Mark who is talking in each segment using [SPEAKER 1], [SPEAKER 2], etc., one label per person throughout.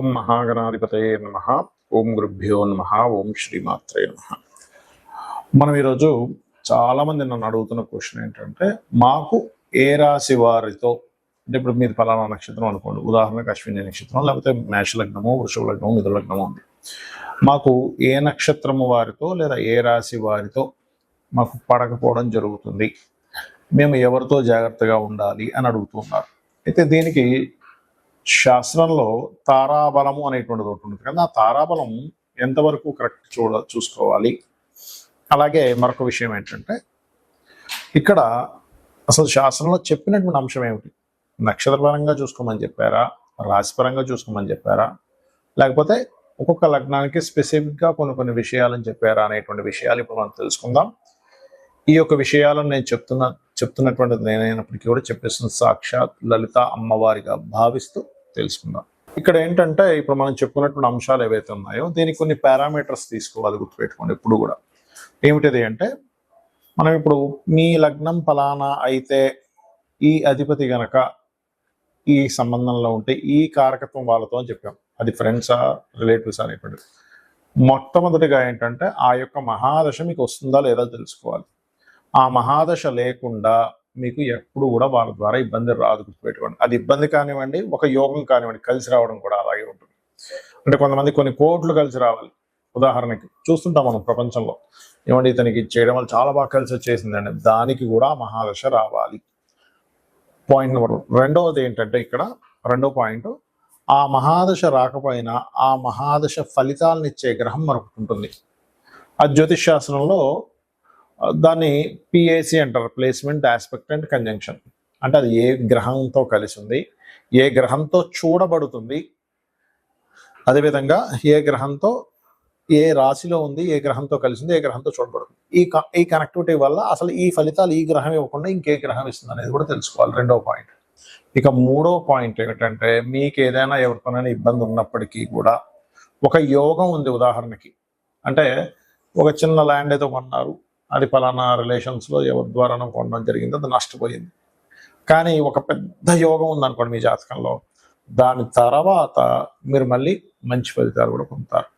[SPEAKER 1] ఓం మహాగణాధిపతయే నమః. ఓం గురుభ్యో నమః. ఓం శ్రీమాత్రే నమః. మనం ఈరోజు చాలామంది నన్ను అడుగుతున్న క్వశ్చన్ ఏంటంటే, మాకు ఏ రాశి వారితో అంటే ఇప్పుడు మీరు ఫలానా నక్షత్రం అనుకోండి, ఉదాహరణకు అశ్విని నక్షత్రం, లేకపోతే మేష లగ్నము, వృషభ లగ్నము, మిథున లగ్నము ఉంది. మాకు ఏ నక్షత్రము వారితో లేదా ఏ రాశి వారితో మాకు పడకపోవడం జరుగుతుంది, మేము ఎవరితో జాగ్రత్తగా ఉండాలి అని అడుగుతున్నారు. అయితే దీనికి శాస్త్రంలో తారాబలము అనేటువంటిది ఒకటి ఉంటుంది కదా, ఆ తారాబలం ఎంతవరకు కరెక్ట్ చూసుకోవాలి. అలాగే మరొక విషయం ఏంటంటే, ఇక్కడ అసలు శాస్త్రంలో చెప్పినటువంటి అంశం ఏమిటి? నక్షత్రపరంగా చూసుకోమని చెప్పారా, రాశిపరంగా చూసుకోమని చెప్పారా, లేకపోతే ఒక్కొక్క లగ్నానికి స్పెసిఫిక్గా కొన్ని విషయాలని చెప్పారా అనేటువంటి విషయాలు ఇప్పుడు మనం తెలుసుకుందాం. ఈ యొక్క విషయాలను నేను చెప్తున్నటువంటిది నేనైనప్పటికీ కూడా చెప్పేస్తున్న సాక్షాత్ లలిత అమ్మవారిగా భావిస్తూ తెలుసుకుందాం. ఇక్కడ ఏంటంటే, ఇప్పుడు మనం చెప్పుకున్నటువంటి అంశాలు ఏవైతే ఉన్నాయో దీనికి కొన్ని పారామీటర్స్ తీసుకోవాలి, గుర్తుపెట్టుకోండి ఎప్పుడు కూడా. ఏమిటిది అంటే, మనం ఇప్పుడు మీ లగ్నం ఫలానా అయితే ఈ అధిపతి గనక ఈ సంబంధంలో ఉంటే ఈ కారకత్వం వాళ్ళతో అని చెప్పాం. అది ఫ్రెండ్సా రిలేటివ్స్ అనేటువంటిది. మొట్టమొదటిగా ఏంటంటే, ఆ యొక్క మహాదశ మీకు వస్తుందా లేదా తెలుసుకోవాలి. ఆ మహాదశ లేకుండా మీకు ఎప్పుడు కూడా వాళ్ళ ద్వారా ఇబ్బంది రాదు, గుర్తుపెట్టుకోండి. అది ఇబ్బంది కానివ్వండి, ఒక యోగం కానివ్వండి, కలిసి రావడం కూడా అలాగే ఉంటుంది. అంటే కొంతమంది కొన్ని కోట్లు కలిసి రావాలి. ఉదాహరణకి చూస్తుంటాం మనం ప్రపంచంలో, ఏమంటే ఇతనికి చేయడం వల్ల చాలా బాగా కలిసి వచ్చేసిందండి, దానికి కూడా మహాదశ రావాలి. Point number 1. రెండవది ఏంటంటే, ఇక్కడ రెండో పాయింట్, ఆ మహాదశ రాకపోయినా ఆ మహాదశ ఫలితాలను ఇచ్చే గ్రహం మరొకటి ఉంటుంది. ఆ జ్యోతిష్ శాస్త్రంలో దాన్ని పిఏసి అంటారు, ప్లేస్మెంట్, ఆస్పెక్ట్ అండ్ కంజంక్షన్. అంటే అది ఏ గ్రహంతో కలిసి ఉంది, ఏ గ్రహంతో చూడబడుతుంది, అదేవిధంగా ఏ గ్రహంతో ఏ రాశిలో ఉంది, ఏ గ్రహంతో కలిసి ఉంది, ఏ గ్రహంతో చూడబడుతుంది. ఈ కనెక్టివిటీ వల్ల అసలు ఈ ఫలితాలు ఈ గ్రహం ఇవ్వకుండా ఇంకే గ్రహం ఇస్తుంది అనేది కూడా తెలుసుకోవాలి. రెండవ పాయింట్. ఇక మూడో పాయింట్ ఏమిటంటే, మీకు ఏదైనా ఎవరితోనైనా ఇబ్బంది ఉన్నప్పటికీ కూడా ఒక యోగం ఉంది. ఉదాహరణకి అంటే, ఒక చిన్న ల్యాండ్ ఏదో కొన్నారు, అది ఫలానా రిలేషన్స్లో ఎవరి ద్వారానో కొనడం జరిగింది, అది నష్టపోయింది. కానీ ఒక పెద్ద యోగం ఉందనుకోండి మీ జాతకంలో, దాని తర్వాత మీరు మళ్ళీ మంచి ఫలితాలు కూడా పొందుతారు.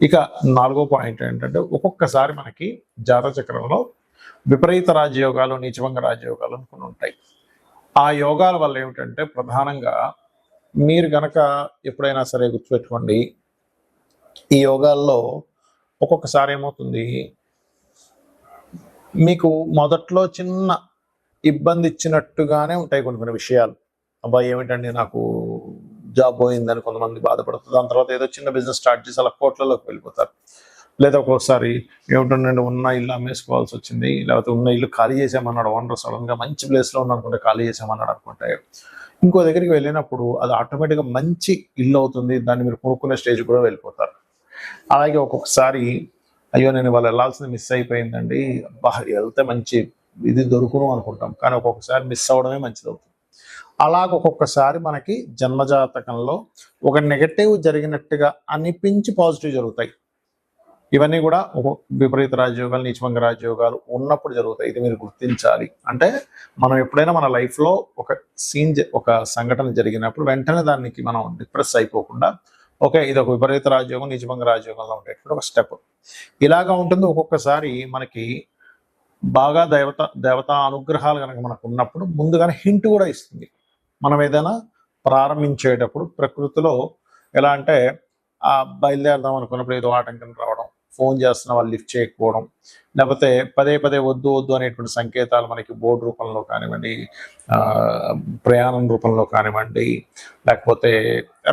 [SPEAKER 1] ఇక నాలుగో పాయింట్ ఏంటంటే, ఒక్కొక్కసారి మనకి జాతక చక్రంలో విపరీత రాజయోగాలు, నీచభంగ రాజయోగాలు కొన్ని ఉంటాయి. ఆ యోగాల వల్ల ఏమిటంటే, ప్రధానంగా మీరు గనక ఎప్పుడైనా సరే గుర్తుపెట్టుకోండి, ఈ యోగాల్లో ఒక్కొక్కసారి ఏమవుతుంది, మీకు మొదట్లో చిన్న ఇబ్బంది ఇచ్చినట్టుగానే ఉంటాయి కొన్ని విషయాలు. అబ్బాయి ఏమిటండి నాకు జాబ్ పోయిందని కొంతమంది బాధపడుతుంది, దాని తర్వాత ఏదో చిన్న బిజినెస్ స్టార్ట్ చేసి అలా కోట్లలోకి వెళ్ళిపోతారు. లేదా ఒక్కోసారి ఏమిటండి, ఉన్న ఇల్లు అమ్మేసుకోవాల్సి వచ్చింది, లేకపోతే ఉన్న ఇల్లు ఖాళీ చేసామన్నాడు ఓనర్, సడన్గా మంచి ప్లేస్లో ఉందనుకుంటే ఖాళీ చేసామన్నాడు అనుకుంటే, ఇంకో దగ్గరికి వెళ్ళినప్పుడు అది ఆటోమేటిక్గా మంచి ఇల్లు అవుతుంది, దాన్ని మీరు కొనుక్కునే స్టేజ్ కూడా వెళ్ళిపోతారు. అలాగే ఒక్కొక్కసారి, అయ్యో నేను వాళ్ళు వెళ్ళాల్సింది మిస్ అయిపోయిందండి, వెళ్తే మంచి ఇది దొరుకును అనుకుంటాం, కానీ ఒక్కొక్కసారి మిస్ అవ్వడమే మంచిది అవుతుంది. అలాగ ఒక్కొక్కసారి మనకి జన్మజాతకంలో ఒక నెగటివ్ జరిగినట్టుగా అనిపించి పాజిటివ్ జరుగుతాయి. ఇవన్నీ కూడా విపరీత రాజయోగాలు, నీచభంగ రాజయోగాలు ఉన్నప్పుడు జరుగుతాయి. ఇది మీరు గుర్తించాలి. అంటే మనం ఎప్పుడైనా మన లైఫ్లో ఒక సంఘటన జరిగినప్పుడు వెంటనే దానికి మనం డిప్రెస్ అయిపోకుండా, ఓకే ఇది ఒక విపరీత రాజయోగం, నీచభంగ రాజయోగంలో ఉండేటువంటి ఒక స్టెప్. ఇలాగా ఉంటుంది. ఒక్కొక్కసారి మనకి బాగా దేవతా అనుగ్రహాలు కనుక మనకు ఉన్నప్పుడు ముందుగానే హింట్ కూడా ఇస్తుంది. మనం ఏదైనా ప్రారంభించేటప్పుడు ప్రకృతిలో ఎలా అంటే, బయలుదేరదాం అనుకున్నప్పుడు ఏదో ఆటంకం రావడం, ఫోన్ చేస్తున్న వాళ్ళు లిఫ్ట్ చేయకపోవడం, లేకపోతే పదే వద్దు అనేటువంటి సంకేతాలు మనకి బోర్డు రూపంలో కానివ్వండి, ప్రయాణం రూపంలో కానివ్వండి, లేకపోతే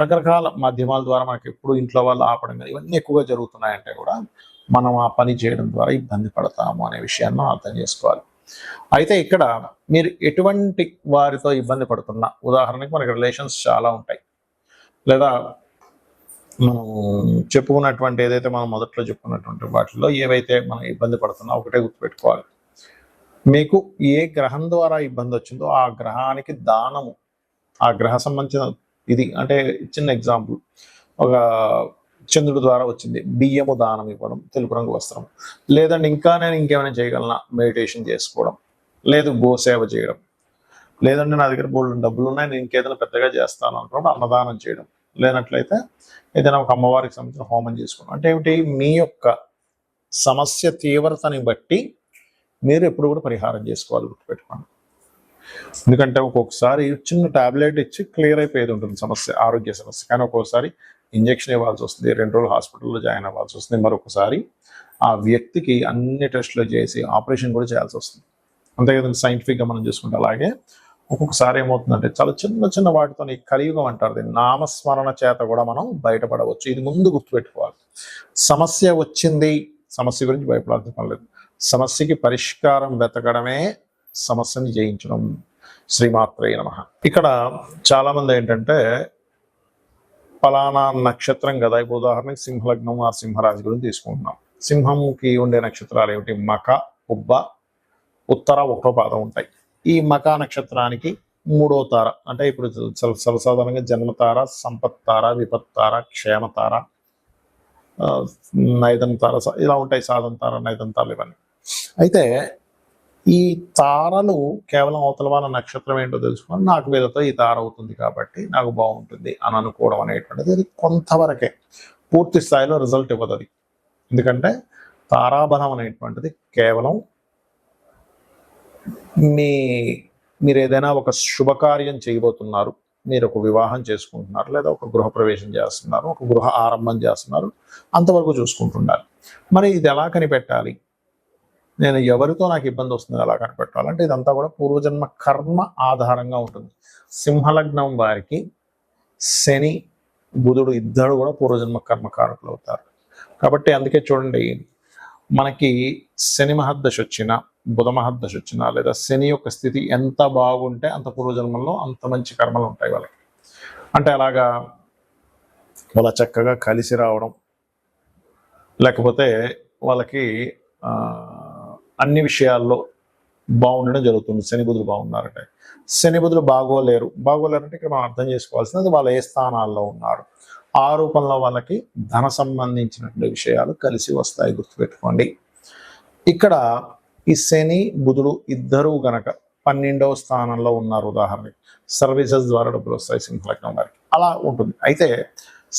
[SPEAKER 1] రకరకాల మాధ్యమాల ద్వారా మనకి ఎప్పుడు ఇంట్లో వాళ్ళు ఆపడం, ఇవన్నీ ఎక్కువగా జరుగుతున్నాయంటే కూడా మనం ఆ పని చేయడం ద్వారా ఇబ్బంది పడతాము అనే విషయాన్ని మనం అర్థం చేసుకోవాలి. అయితే ఇక్కడ మీరు ఎటువంటి వారితో ఇబ్బంది పడుతున్నా, ఉదాహరణకి మనకి రిలేషన్స్ చాలా ఉంటాయి, లేదా మనం చెప్పుకున్నటువంటి ఏదైతే మనం మొదట్లో చెప్పుకున్నటువంటి వాటిలో ఏవైతే మనం ఇబ్బంది పడుతున్నా ఒకటే గుర్తుపెట్టుకోవాలి, మీకు ఏ గ్రహం ద్వారా ఇబ్బంది వచ్చిందో ఆ గ్రహానికి దానము, ఆ గ్రహ సంబంధించిన ఇది. అంటే చిన్న ఎగ్జాంపుల్, ఒక చంద్రుడి ద్వారా వచ్చింది, బియ్యము దానం ఇవ్వడం, తెలుపు రంగు వస్త్రం. లేదండి ఇంకా నేను ఇంకేమైనా చేయగలనా, మెడిటేషన్ చేసుకోవడం, లేదు గోసేవ చేయడం, లేదంటే నా దగ్గర బోల్డ్ డబ్బులు ఉన్నాయి నేను ఇంకేదైనా పెద్దగా చేస్తాను అనుకున్నప్పుడు అన్నదానం చేయడం. లేనట్లయితే ఏదైనా ఒక అమ్మవారికి సంబంధించిన హోమం చేసుకోవడం. అంటే ఏమిటి, మీ యొక్క సమస్య తీవ్రతని బట్టి మీరు ఎప్పుడు కూడా పరిహారం చేసుకోవాలి, గుర్తుపెట్టుకోండి. ఎందుకంటే ఒక్కొక్కసారి చిన్న టాబ్లెట్ ఇచ్చి క్లియర్ అయిపోయేది ఉంటుంది సమస్య, ఆరోగ్య సమస్య. కానీ ఒక్కొక్కసారి ఇంజెక్షన్ ఇవ్వాల్సి వస్తుంది, 2 రోజులు హాస్పిటల్లో జాయిన్ అవ్వాల్సి వస్తుంది, మరొకసారి ఆ వ్యక్తికి అన్ని టెస్టులు చేసి ఆపరేషన్ కూడా చేయాల్సి వస్తుంది. అంతే కదండి, సైంటిఫిక్గా మనం చూసుకుంటే. అలాగే ఒక్కొక్కసారి ఏమవుతుందంటే చాలా చిన్న చిన్న వాటితో కలియుగం అంటారు దీన్ని, నామస్మరణ చేత కూడా మనం బయటపడవచ్చు. ఇది ముందు గుర్తుపెట్టుకోవాలి. సమస్య వచ్చింది, సమస్య గురించి భయపడాల్సిన పని లేదు. సమస్యకి పరిష్కారం వెతకడమే సమస్యని జయించడం. శ్రీమాత్రే నమః. ఇక్కడ చాలా మంది ఏంటంటే ఫలానా నక్షత్రం కదా, ఇప్పుడు ఉదాహరణకి సింహలగ్నం ఆ సింహరాశి గురించి తీసుకుంటున్నాం. సింహంకి ఉండే నక్షత్రాలు ఏమిటి, మక, ఉబ్బ, ఉత్తర, 1వ పాదం ఉంటాయి. ఈ మక నక్షత్రానికి 3వ తార, అంటే ఇప్పుడు సర్వసాధారణంగా జన్మతార, సంపత్తార, విపత్తార, క్షేమతార, నైదం తార, ఇలా ఉంటాయి. సాధన తార, నైదం తారలు ఇవన్నీ. అయితే ఈ తారలు కేవలం అవతల వాళ్ళ నక్షత్రం ఏంటో తెలుసుకొని నాకు వీళ్ళతో ఈ తార అవుతుంది కాబట్టి నాకు బాగుంటుంది అని అనుకోవడం అనేటువంటిది అది కొంతవరకే, పూర్తి స్థాయిలో రిజల్ట్ ఇవ్వదు అది. ఎందుకంటే తారాబలం అనేటువంటిది కేవలం మీరు ఏదైనా ఒక శుభకార్యం చేయబోతున్నారు, మీరు ఒక వివాహం చేసుకుంటున్నారు, లేదా ఒక గృహప్రవేశం చేస్తున్నారు, ఒక గృహ ఆరంభం చేస్తున్నారు, అంతవరకు చూసుకుంటున్నారు. మరి ఇది ఎలా కనిపెట్టాలి, నేను ఎవరితో నాకు ఇబ్బంది వస్తుంది ఎలా కనిపెట్టాలంటే ఇదంతా కూడా పూర్వజన్మ కర్మ ఆధారంగా ఉంటుంది. సింహలగ్నం వారికి శని, బుధుడు ఇద్దరు కూడా పూర్వజన్మ కర్మకారకులు అవుతారు. కాబట్టి అందుకే చూడండి, మనకి శని మహర్దశ వచ్చినా, బుధ మహర్దశ వచ్చినా, లేదా శని యొక్క స్థితి ఎంత బాగుంటే అంత పూర్వజన్మల్లో అంత మంచి కర్మలు ఉంటాయి వాళ్ళకి. అంటే అలాగా వాళ్ళ చక్కగా కలిసి రావడం, లేకపోతే వాళ్ళకి అన్ని విషయాల్లో బాగుండడం జరుగుతుంది. శని బుధులు బాగున్నారంటే. శని బుధులు బాగోలేరంటే ఇక్కడ మనం అర్థం చేసుకోవాల్సినది వాళ్ళు ఏ స్థానాల్లో ఉన్నారు. ఆ రూపంలో వాళ్ళకి ధన సంబంధించినటువంటి విషయాలు కలిసి వస్తాయి, గుర్తుపెట్టుకోండి. ఇక్కడ ఈ శని బుధుడు ఇద్దరు గనక 12వ స్థానంలో ఉన్నారు, ఉదాహరణకి సర్వీసెస్ ద్వారా డబ్బులు వస్తాయి సింహలగ్నం వారికి, అలా ఉంటుంది. అయితే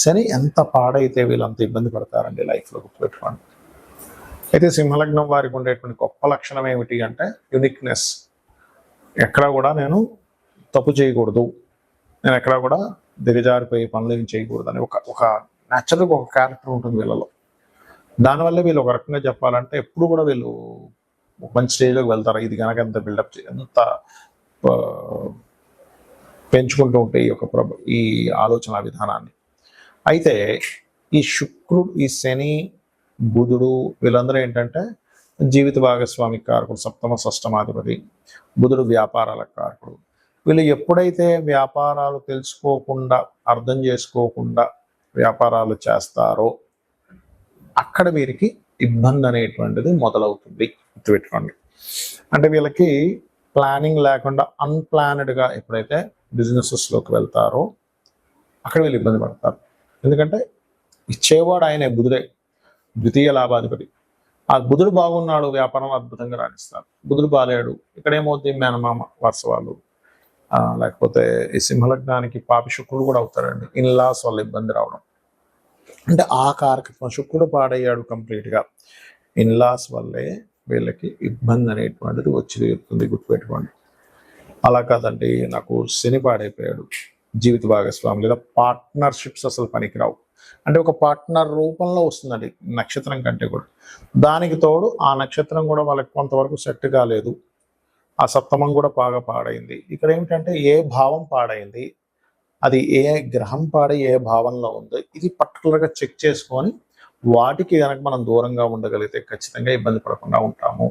[SPEAKER 1] శని ఎంత పాడైతే వీళ్ళంత ఇబ్బంది పడతారండి లైఫ్లో, గుర్తుపెట్టుకోండి. అయితే సింహలగ్నం వారికి ఉండేటువంటి గొప్ప లక్షణం ఏమిటి అంటే యునిక్నెస్. ఎక్కడా కూడా నేను తప్పు చేయకూడదు, నేను ఎక్కడా కూడా దిగజారిపోయి పనులు ఏం చేయకూడదు అని ఒక న్యాచురల్గా ఒక క్యారెక్టర్ ఉంటుంది వీళ్ళలో. దానివల్ల వీళ్ళు ఒక రకంగా చెప్పాలంటే ఎప్పుడు కూడా వీళ్ళు ఒక మంచి స్టేజ్లోకి వెళ్తారు. ఇది కనుక ఎంత బిల్డప్ ఎంత పెంచుకుంటూ ఉంటే ఈ ఆలోచన విధానాన్ని. అయితే ఈ శుక్రుడు, ఈ శని, బుధుడు వీళ్ళందరూ ఏంటంటే జీవిత భాగస్వామి కారకుడు, 7వ 6వ బుధుడు వ్యాపారాల కారకుడు. వీళ్ళు ఎప్పుడైతే వ్యాపారాలు తెలుసుకోకుండా, అర్థం చేసుకోకుండా వ్యాపారాలు చేస్తారో అక్కడ వీరికి ఇబ్బంది అనేటువంటిది మొదలవుతుంది, గుర్తుపెట్టుకోండి. అంటే వీళ్ళకి ప్లానింగ్ లేకుండా అన్ప్లానెడ్గా ఎప్పుడైతే బిజినెసెస్లోకి వెళ్తారో అక్కడ వీళ్ళు ఇబ్బంది పడతారు. ఎందుకంటే ఇచ్చేవాడు ఆయనే, బుధుడే, ద్వితీయ లాభాధిపతి. ఆ బుధుడు బాగున్నాడు, వ్యాపారం అద్భుతంగా రాణిస్తారు. బుధుడు బాలేడు, ఇక్కడ ఏమవుతుంది, మేనమామ వరుస వాళ్ళు, లేకపోతే ఈ సింహలగ్నానికి పాపి శుక్రుడు కూడా అవుతారండి. ఇన్లాస్ వల్ల ఇబ్బంది రావడం, అంటే ఆ కారకత్వం శుక్రుడు పాడయ్యాడు కంప్లీట్గా, ఇన్లాస్ వల్లే వీళ్ళకి ఇబ్బంది అనేటువంటిది వచ్చి తీరుతుంది, గుర్తుపెట్టుకోండి. అలా కాదండి, నాకు శని పాడైపోయాడు, జీవిత భాగస్వామి లేదా పార్ట్నర్షిప్స్ అసలు పనికిరావు అంటే ఒక పార్ట్నర్ రూపంలో వస్తుందండి నక్షత్రం కంటే కూడా. దానికి తోడు ఆ నక్షత్రం కూడా వాళ్ళకి కొంతవరకు సెట్ కాలేదు, ఆ సప్తమం కూడా బాగా పాడైంది. ఇక్కడ ఏమిటంటే ఏ భావం పాడైంది, అది ఏ గ్రహం పాడి ఏ భావంలో ఉంది, ఇది పర్టికులర్గా చెక్ చేసుకొని వాటికి కనుక మనం దూరంగా ఉండగలిగితే ఖచ్చితంగా ఇబ్బంది పడకుండా ఉంటాము.